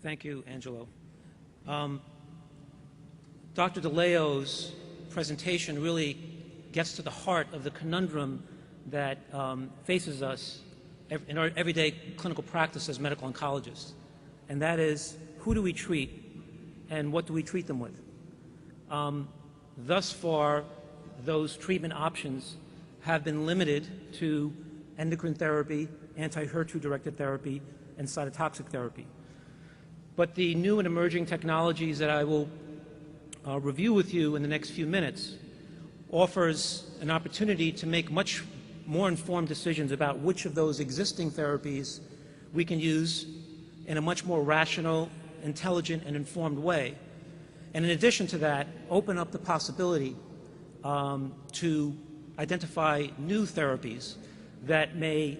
Thank you, Angelo. Dr. DeLeo's presentation really gets to the heart of the conundrum that faces us in our everyday clinical practice as medical oncologists, and that is, who do we treat and what do we treat them with? Thus far, those treatment options have been limited to endocrine therapy, anti-HER2 directed therapy, and cytotoxic therapy. But the new and emerging technologies that I will review with you in the next few minutes offers an opportunity to make much more informed decisions about which of those existing therapies we can use in a much more rational, intelligent, and informed way. And in addition to that, open up the possibility to identify new therapies that may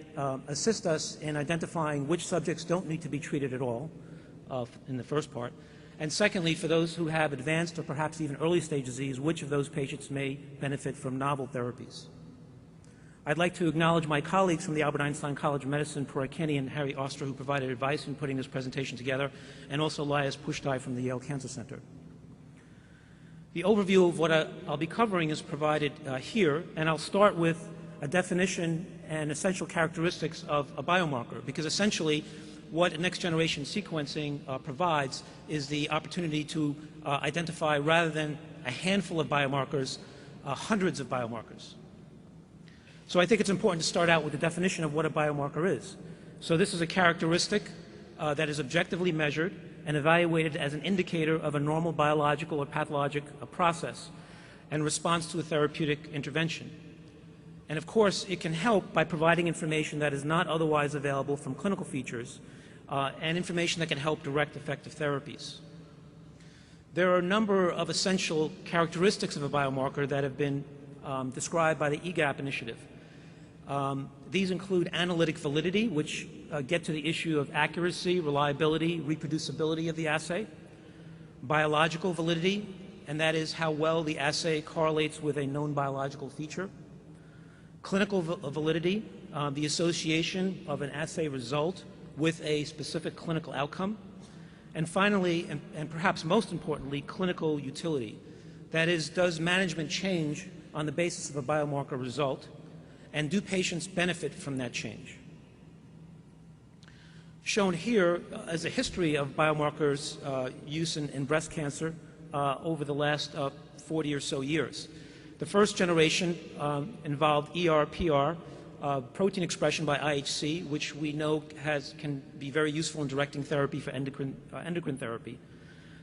assist us in identifying which subjects don't need to be treated at all in the first part. And secondly, for those who have advanced or perhaps even early stage disease, which of those patients may benefit from novel therapies. I'd like to acknowledge my colleagues from the Albert Einstein College of Medicine, Parag Kenny and Harry Oster, who provided advice in putting this presentation together, and also Lias Pushtai from the Yale Cancer Center. The overview of what I'll be covering is provided here, and I'll start with a definition and essential characteristics of a biomarker, because essentially what next-generation sequencing provides is the opportunity to identify, rather than a handful of biomarkers, hundreds of biomarkers. So I think it's important to start out with the definition of what a biomarker is. So this is a characteristic that is objectively measured and evaluated as an indicator of a normal biological or pathologic process and response to a therapeutic intervention. And of course, it can help by providing information that is not otherwise available from clinical features and information that can help direct effective therapies. There are a number of essential characteristics of a biomarker that have been described by the EGAPP initiative. These include analytic validity, which get to the issue of accuracy, reliability, reproducibility of the assay; biological validity, and that is how well the assay correlates with a known biological feature; clinical validity, the association of an assay result with a specific clinical outcome; and finally, and perhaps most importantly, clinical utility. That is, does management change on the basis of a biomarker result, and do patients benefit from that change? Shown here is a history of biomarkers use in breast cancer over the last 40 or so years. The first generation involved ER-PR, protein expression by IHC, which we know can be very useful in directing therapy for endocrine therapy.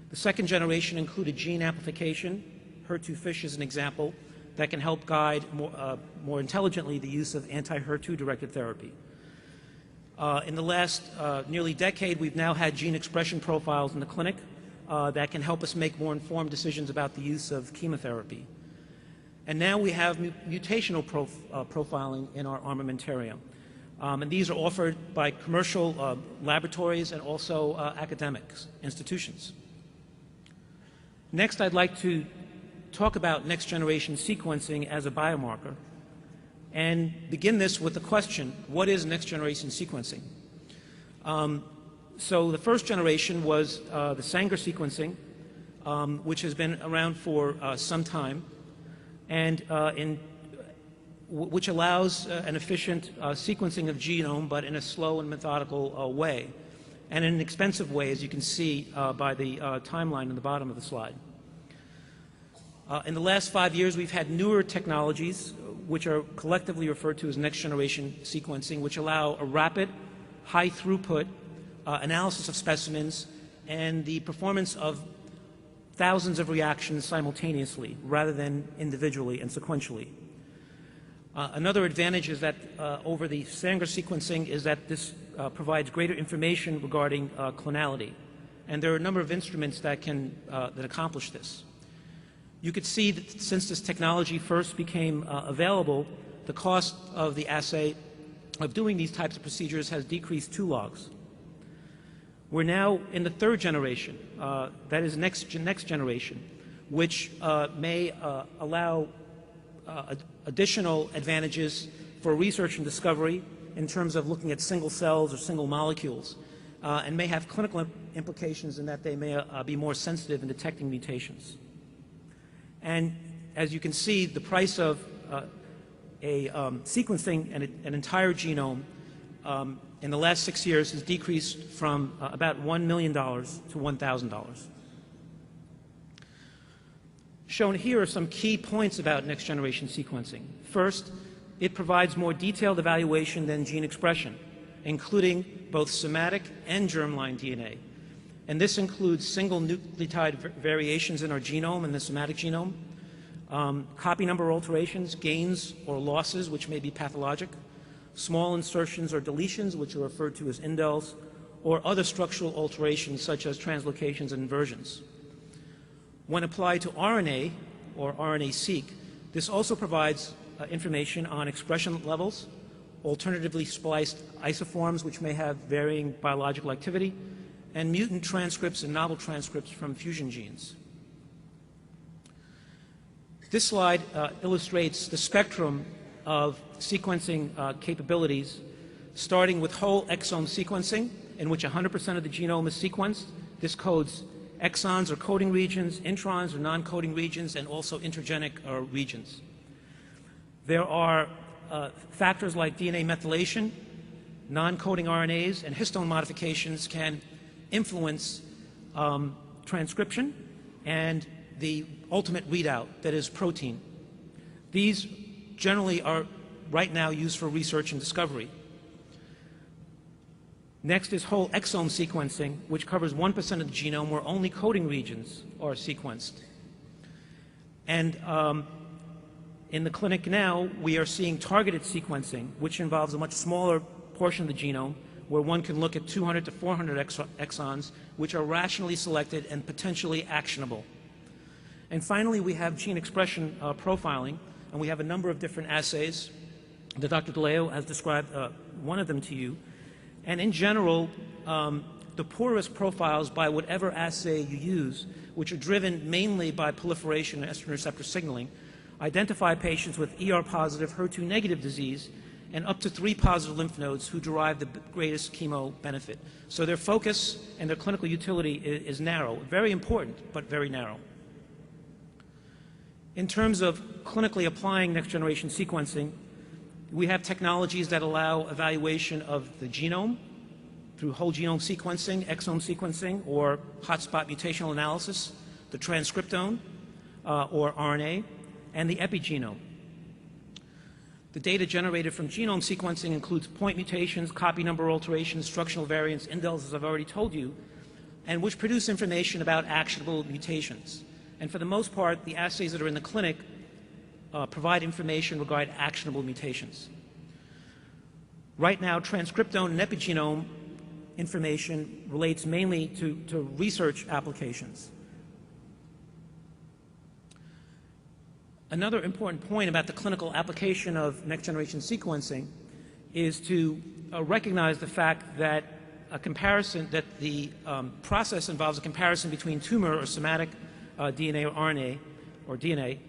The second generation included gene amplification. HER2-FISH is an example that can help guide more intelligently the use of anti-HER2 directed therapy. In the last nearly decade, we've now had gene expression profiles in the clinic that can help us make more informed decisions about the use of chemotherapy. And now we have mutational profiling in our armamentarium. And these are offered by commercial laboratories and also academic institutions. Next, I'd like to talk about next-generation sequencing as a biomarker and begin this with the question, what is next-generation sequencing? So the first generation was the Sanger sequencing, which has been around for some time, and which allows an efficient sequencing of genome, but in a slow and methodical way, and in an expensive way, as you can see by the timeline in the bottom of the slide. In the last 5 years, we've had newer technologies, which are collectively referred to as next-generation sequencing, which allow a rapid, high-throughput analysis of specimens and the performance of thousands of reactions simultaneously, rather than individually and sequentially. Another advantage is that over the Sanger sequencing is that this provides greater information regarding clonality, and there are a number of instruments that accomplish this. You could see that since this technology first became available, the cost of the assay of doing these types of procedures has decreased 2 logs. We're now in the third generation, that is next generation, which may allow additional advantages for research and discovery in terms of looking at single cells or single molecules. and may have clinical implications in that they may be more sensitive in detecting mutations. And as you can see, the price of sequencing an entire genome in the last 6 years has decreased from about $1 million to $1,000. Shown here are some key points about next-generation sequencing. First, it provides more detailed evaluation than gene expression, including both somatic and germline DNA. And this includes single nucleotide variations in our genome and the somatic genome, copy number alterations, gains or losses, which may be pathologic, small insertions or deletions, which are referred to as indels, or other structural alterations such as translocations and inversions. When applied to RNA, or RNA-seq, this also provides information on expression levels, alternatively spliced isoforms, which may have varying biological activity, and mutant transcripts and novel transcripts from fusion genes. This slide illustrates the spectrum of sequencing capabilities, starting with whole exome sequencing, in which 100% of the genome is sequenced. This codes exons or coding regions, introns or non-coding regions, and also intergenic regions. There are factors like DNA methylation, non-coding RNAs, and histone modifications can influence transcription and the ultimate readout, that is protein. These generally are right now used for research and discovery. Next is whole exome sequencing, which covers 1% of the genome where only coding regions are sequenced. And in the clinic now, we are seeing targeted sequencing, which involves a much smaller portion of the genome, where one can look at 200 to 400 exons, which are rationally selected and potentially actionable. And finally, we have gene expression profiling, and we have a number of different assays. Dr. DeLeo has described one of them to you. And in general, the poorest profiles by whatever assay you use, which are driven mainly by proliferation and estrogen receptor signaling, identify patients with ER-positive, HER2-negative disease and up to 3 positive lymph nodes who derive the greatest chemo benefit. So their focus and their clinical utility is narrow, very important, but very narrow. In terms of clinically applying next-generation sequencing, we have technologies that allow evaluation of the genome through whole genome sequencing, exome sequencing, or hotspot mutational analysis, the transcriptome, or RNA, and the epigenome. The data generated from genome sequencing includes point mutations, copy number alterations, structural variants, indels, as I've already told you, and which produce information about actionable mutations. And for the most part, the assays that are in the clinic provide information regarding actionable mutations. Right now, transcriptome and epigenome information relates mainly to research applications. Another important point about the clinical application of next-generation sequencing is to recognize the fact that the process involves a comparison between tumor or somatic DNA or RNA or DNA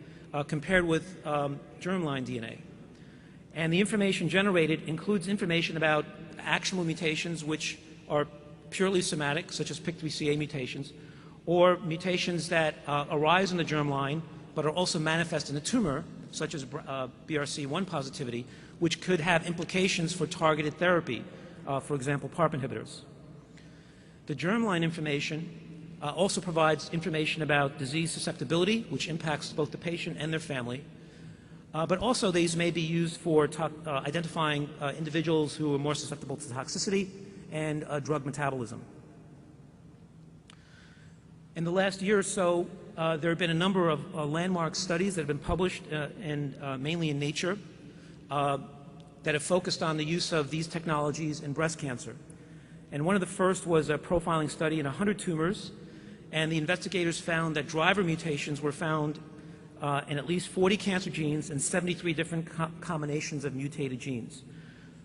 compared with germline DNA. And the information generated includes information about actionable mutations which are purely somatic, such as PIK3CA mutations, or mutations that arise in the germline but are also manifest in the tumor, such as BRCA1 positivity, which could have implications for targeted therapy, for example, PARP inhibitors. The germline information also provides information about disease susceptibility, which impacts both the patient and their family. But also these may be used for identifying individuals who are more susceptible to toxicity and drug metabolism. In the last year or so, there have been a number of landmark studies that have been published mainly in Nature that have focused on the use of these technologies in breast cancer. And one of the first was a profiling study in 100 tumors, and the investigators found that driver mutations were found in at least 40 cancer genes and 73 different combinations of mutated genes.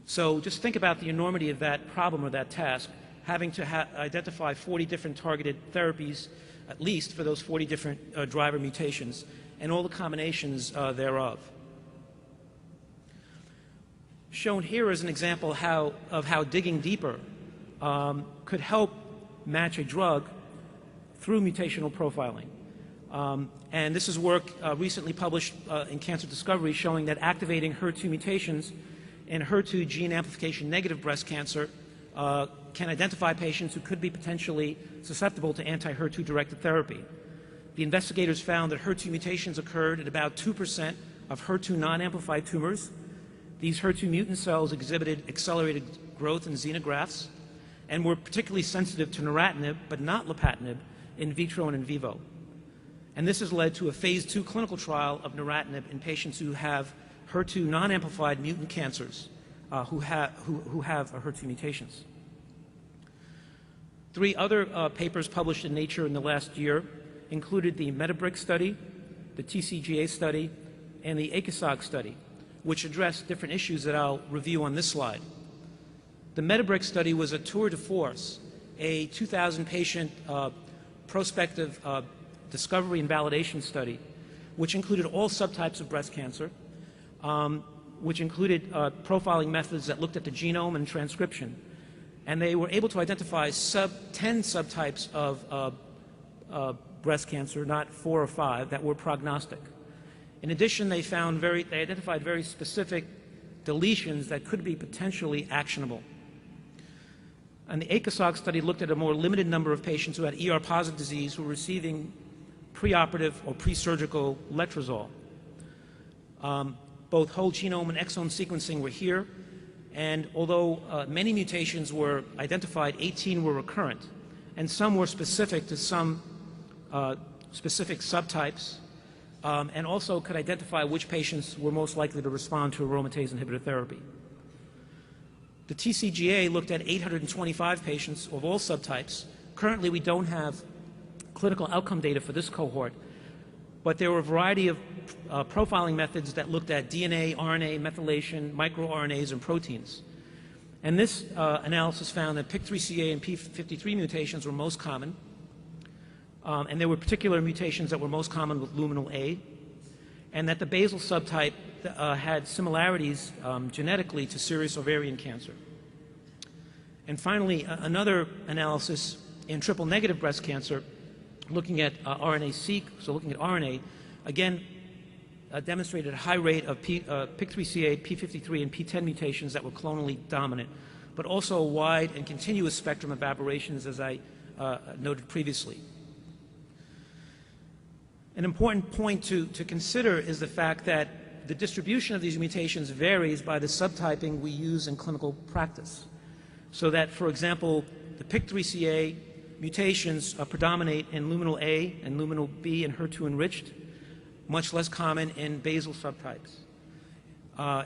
So just think about the enormity of that problem or that task, having to identify 40 different targeted therapies, at least for those 40 different driver mutations, and all the combinations thereof. Shown here is an example of how digging deeper could help match a drug through mutational profiling. And this is work recently published in Cancer Discovery showing that activating HER2 mutations in HER2 gene amplification negative breast cancer can identify patients who could be potentially susceptible to anti-HER2 directed therapy. The investigators found that HER2 mutations occurred in about 2% of HER2 non-amplified tumors. These HER2 mutant cells exhibited accelerated growth in xenografts and were particularly sensitive to neratinib, but not lapatinib, in vitro and in vivo. And this has led to a phase 2 clinical trial of neratinib in patients who have HER2 non-amplified mutant cancers who have HER2 mutations. 3 other papers published in Nature in the last year included the Metabrick study, the TCGA study, and the ACOSOG study, which addressed different issues that I'll review on this slide. The Metabrick study was a tour de force, a 2,000-patient prospective discovery and validation study, which included all subtypes of breast cancer, which included profiling methods that looked at the genome and transcription. And they were able to identify 10 subtypes of breast cancer, not 4 or 5, that were prognostic. In addition, they identified very specific deletions that could be potentially actionable. And the ACOSOG study looked at a more limited number of patients who had ER-positive disease who were receiving preoperative or pre-surgical letrozole. Both whole genome and exome sequencing were here, and although many mutations were identified, 18 were recurrent, and some were specific to some specific subtypes, and also could identify which patients were most likely to respond to aromatase inhibitor therapy. The TCGA looked at 825 patients of all subtypes. Currently, we don't have clinical outcome data for this cohort, but there were a variety of profiling methods that looked at DNA, RNA, methylation, microRNAs, and proteins. And this analysis found that PIK3CA and P53 mutations were most common, and there were particular mutations that were most common with luminal A, and that the basal subtype had similarities genetically to serous ovarian cancer. And finally, another analysis in triple-negative breast cancer looking at RNA-seq, so looking at RNA, again demonstrated a high rate of PIK3CA, P53, and P10 mutations that were clonally dominant, but also a wide and continuous spectrum of aberrations, as I noted previously. An important point to consider is the fact that the distribution of these mutations varies by the subtyping we use in clinical practice. So that, for example, the PIK3CA mutations predominate in luminal A and luminal B and HER2 enriched, much less common in basal subtypes.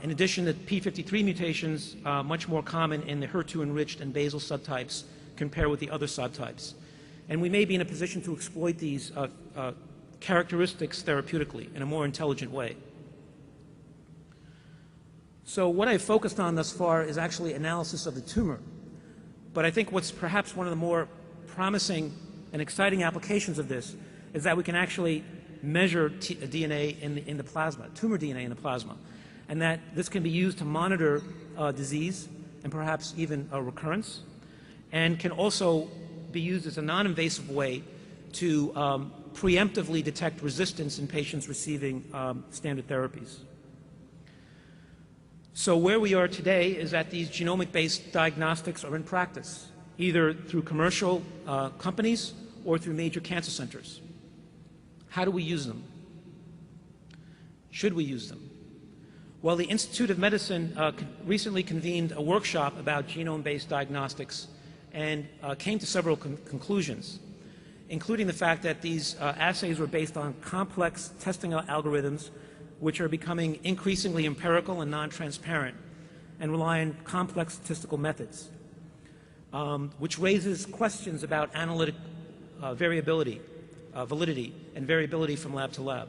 In addition, the P53 mutations much more common in the HER2 enriched and basal subtypes compared with the other subtypes. And we may be in a position to exploit these characteristics therapeutically in a more intelligent way. So what I've focused on thus far is actually analysis of the tumor. But I think what's perhaps one of the more promising and exciting applications of this is that we can actually measure DNA in the plasma, tumor DNA in the plasma, and that this can be used to monitor disease and perhaps even a recurrence, and can also be used as a non-invasive way to preemptively detect resistance in patients receiving standard therapies. So where we are today is that these genomic-based diagnostics are in practice, either through commercial companies or through major cancer centers. How do we use them? Should we use them? Well, the Institute of Medicine recently convened a workshop about genome-based diagnostics and came to several conclusions, including the fact that these assays were based on complex testing algorithms which are becoming increasingly empirical and non-transparent and rely on complex statistical methods, which raises questions about analytic variability, validity, and variability from lab to lab.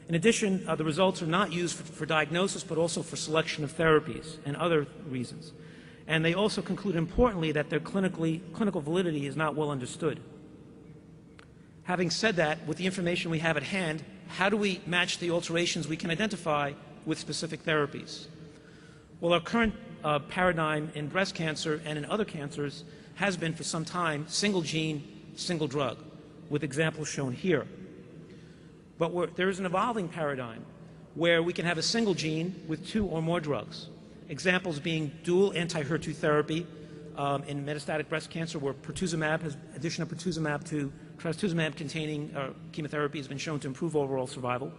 In addition, the results are not used for diagnosis, but also for selection of therapies and other reasons. And they also conclude, importantly, that their clinical validity is not well understood. Having said that, with the information we have at hand, how do we match the alterations we can identify with specific therapies? Well, our current paradigm in breast cancer and in other cancers has been for some time single gene, single drug, with examples shown here. But there is an evolving paradigm where we can have a single gene with 2 or more drugs. Examples being dual anti-HER2 therapy in metastatic breast cancer, where addition of pertuzumab to trastuzumab-containing chemotherapy has been shown to improve overall survival.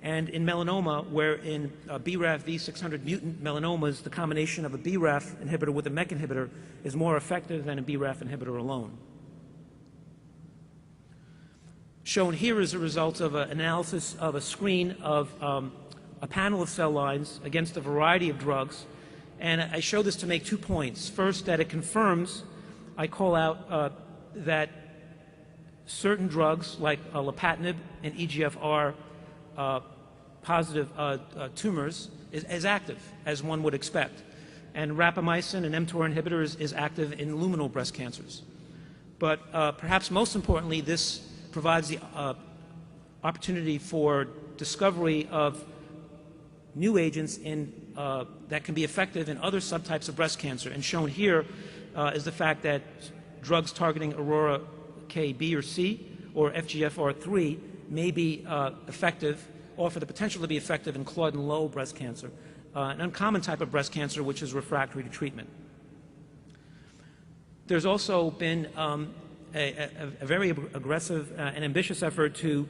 And in melanoma, where in BRAF V600 mutant melanomas, the combination of a BRAF inhibitor with a MEK inhibitor is more effective than a BRAF inhibitor alone. Shown here is a result of an analysis of a screen of a panel of cell lines against a variety of drugs. And I show this to make 2 points. First, that it confirms, I call out that certain drugs like lapatinib and EGFR positive tumors is active, as one would expect. And rapamycin, an mTOR inhibitor, is active in luminal breast cancers. But perhaps most importantly, this provides the opportunity for discovery of new agents that can be effective in other subtypes of breast cancer. And shown here is the fact that drugs targeting Aurora K, B, or C, or FGFR3 may be effective, offer the potential to be effective in Claudin-low breast cancer, an uncommon type of breast cancer which is refractory to treatment. There's also been a very aggressive and ambitious effort to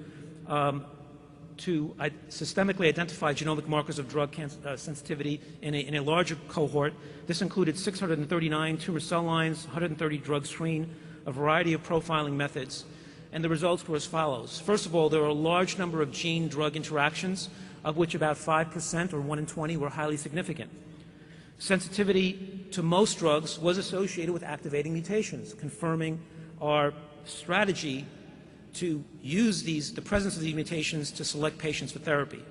systemically identify genomic markers of drug sensitivity in a larger cohort. This included 639 tumor cell lines, 130 drug screen, a variety of profiling methods. And the results were as follows. First of all, there were a large number of gene-drug interactions, of which about 5% or 1 in 20 were highly significant. Sensitivity to most drugs was associated with activating mutations, confirming our strategy to use the presence of these mutations to select patients for therapy.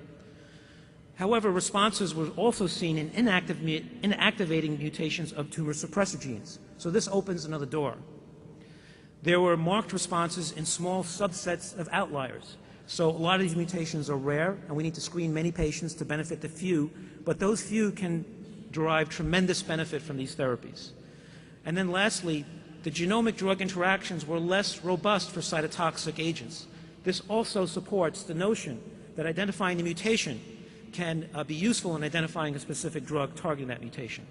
However, responses were also seen in inactivating mutations of tumor suppressor genes. So this opens another door. There were marked responses in small subsets of outliers. So a lot of these mutations are rare, and we need to screen many patients to benefit the few, but those few can derive tremendous benefit from these therapies. And then lastly, the genomic drug interactions were less robust for cytotoxic agents. This also supports the notion that identifying the mutation can be useful in identifying a specific drug targeting that mutation.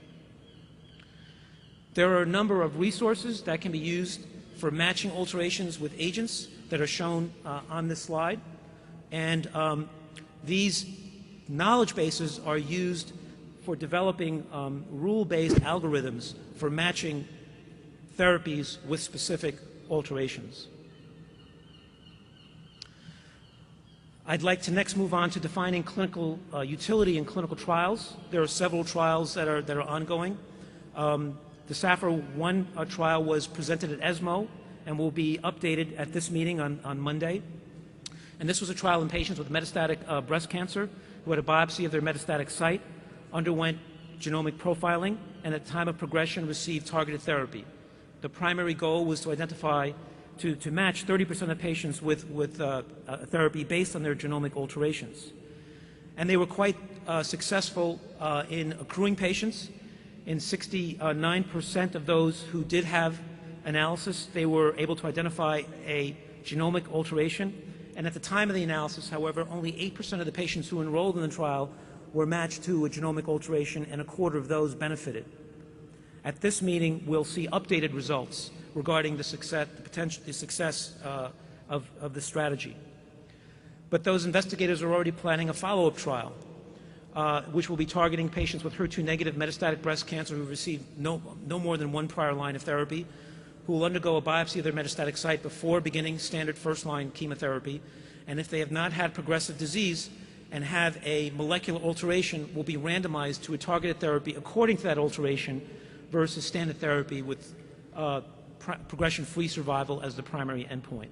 There are a number of resources that can be used for matching alterations with agents that are shown on this slide. And these knowledge bases are used for developing rule-based algorithms for matching therapies with specific alterations. I'd like to next move on to defining clinical utility in clinical trials. There are several trials that are ongoing. The SAPPHIRE-1 trial was presented at ESMO and will be updated at this meeting on Monday. And this was a trial in patients with metastatic breast cancer who had a biopsy of their metastatic site, underwent genomic profiling, and at the time of progression received targeted therapy. The primary goal was to identify, to match 30% of patients with therapy based on their genomic alterations. And they were quite successful in accruing patients. In 69% of those who did have analysis, they were able to identify a genomic alteration. And at the time of the analysis, however, only 8% of the patients who enrolled in the trial were matched to a genomic alteration, and a quarter of those benefited. At this meeting, we'll see updated results regarding the success of the strategy. But those investigators are already planning a follow-up trial, which will be targeting patients with HER2-negative metastatic breast cancer who received no more than 1 prior line of therapy, who will undergo a biopsy of their metastatic site before beginning standard first-line chemotherapy, and if they have not had progressive disease and have a molecular alteration, will be randomized to a targeted therapy according to that alteration versus standard therapy with progression-free survival as the primary endpoint.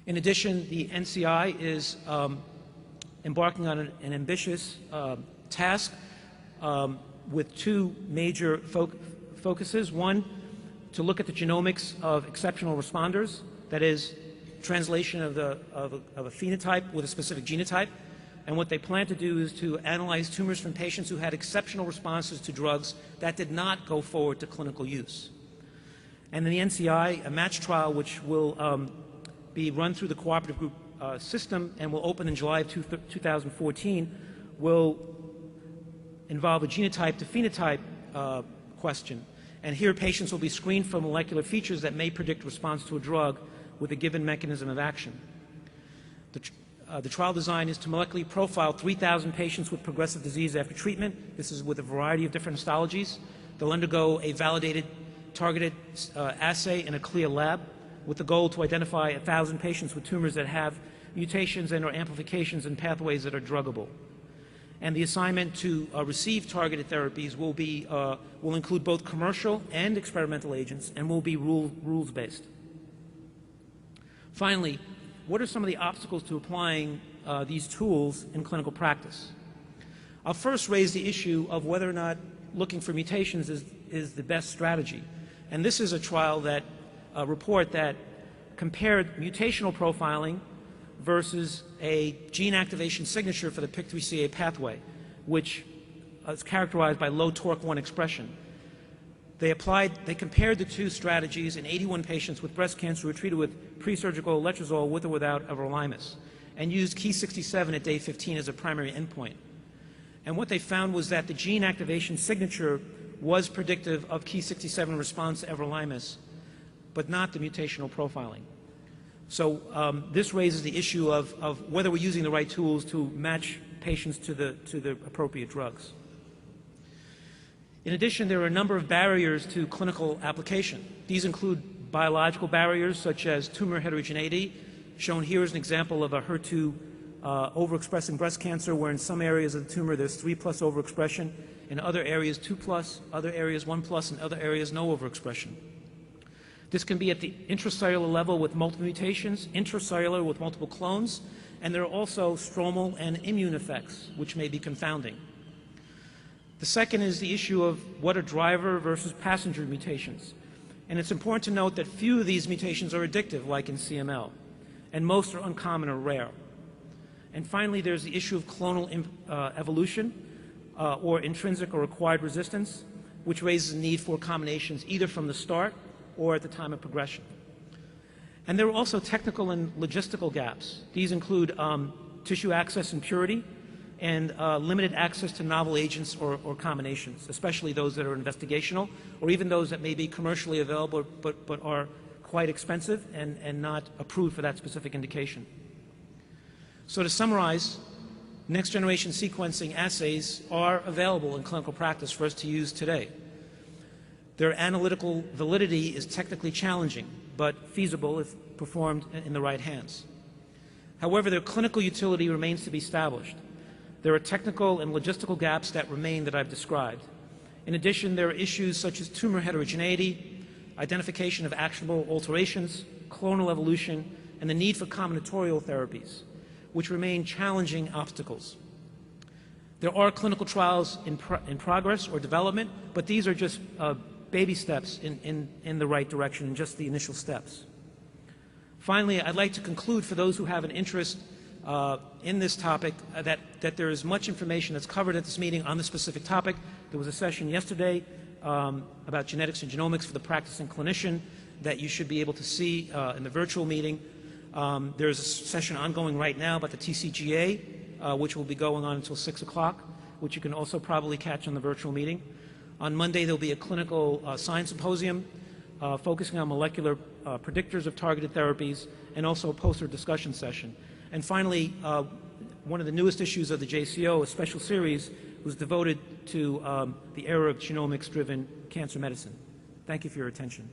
In addition, the NCI is embarking on an ambitious task with 2 major focuses. One, to look at the genomics of exceptional responders, that is, translation of a phenotype with a specific genotype. And what they plan to do is to analyze tumors from patients who had exceptional responses to drugs that did not go forward to clinical use. And in the NCI, a match trial, which will be run through the cooperative group system and will open in July of 2014, will involve a genotype to phenotype question. And here patients will be screened for molecular features that may predict response to a drug with a given mechanism of action. The trial design is to molecularly profile 3,000 patients with progressive disease after treatment. This is with a variety of different histologies. They'll undergo a validated, targeted assay in a CLIA lab with the goal to identify 1,000 patients with tumors that have mutations and or amplifications in pathways that are druggable. And the assignment to receive targeted therapies will include both commercial and experimental agents and will be rules-based. Finally, what are some of the obstacles to applying these tools in clinical practice? I'll first raise the issue of whether or not looking for mutations is the best strategy. And this is a trial that report that compared mutational profiling versus a gene activation signature for the PIK3CA pathway, which is characterized by low TORC1 expression. They compared the two strategies in 81 patients with breast cancer who were treated with pre-surgical letrozole with or without everolimus, and used Ki-67 at day 15 as a primary endpoint. And what they found was that the gene activation signature was predictive of Ki-67 response to everolimus, but not the mutational profiling. So this raises the issue of whether we're using the right tools to match patients to the appropriate drugs. In addition, there are a number of barriers to clinical application. These include biological barriers such as tumor heterogeneity. Shown here is an example of a HER2 overexpressing breast cancer where in some areas of the tumor there's 3+ overexpression, in other areas 2+, other areas 1+, and other areas no overexpression. This can be at the intracellular level with multiple mutations, intracellular with multiple clones, and there are also stromal and immune effects, which may be confounding. The second is the issue of what are driver versus passenger mutations. And it's important to note that few of these mutations are addictive, like in CML, and most are uncommon or rare. And finally, there's the issue of clonal evolution or intrinsic or acquired resistance, which raises the need for combinations either from the start or at the time of progression. And there are also technical and logistical gaps. These include tissue access and purity, and limited access to novel agents or combinations, especially those that are investigational, or even those that may be commercially available but are quite expensive and not approved for that specific indication. So to summarize, next-generation sequencing assays are available in clinical practice for us to use today. Their analytical validity is technically challenging, but feasible if performed in the right hands. However, their clinical utility remains to be established. There are technical and logistical gaps that remain that I've described. In addition, there are issues such as tumor heterogeneity, identification of actionable alterations, clonal evolution, and the need for combinatorial therapies, which remain challenging obstacles. There are clinical trials in progress or development, but these are just baby steps in the right direction and just the initial steps. Finally, I'd like to conclude for those who have an interest in this topic that there is much information that's covered at this meeting on this specific topic. There was a session yesterday about genetics and genomics for the practicing clinician that you should be able to see in the virtual meeting. There's a session ongoing right now about the TCGA, which will be going on until 6 o'clock, which you can also probably catch on the virtual meeting. On Monday, there'll be a clinical science symposium focusing on molecular predictors of targeted therapies, and also a poster discussion session. And finally, one of the newest issues of the JCO, a special series, was devoted to the era of genomics-driven cancer medicine. Thank you for your attention.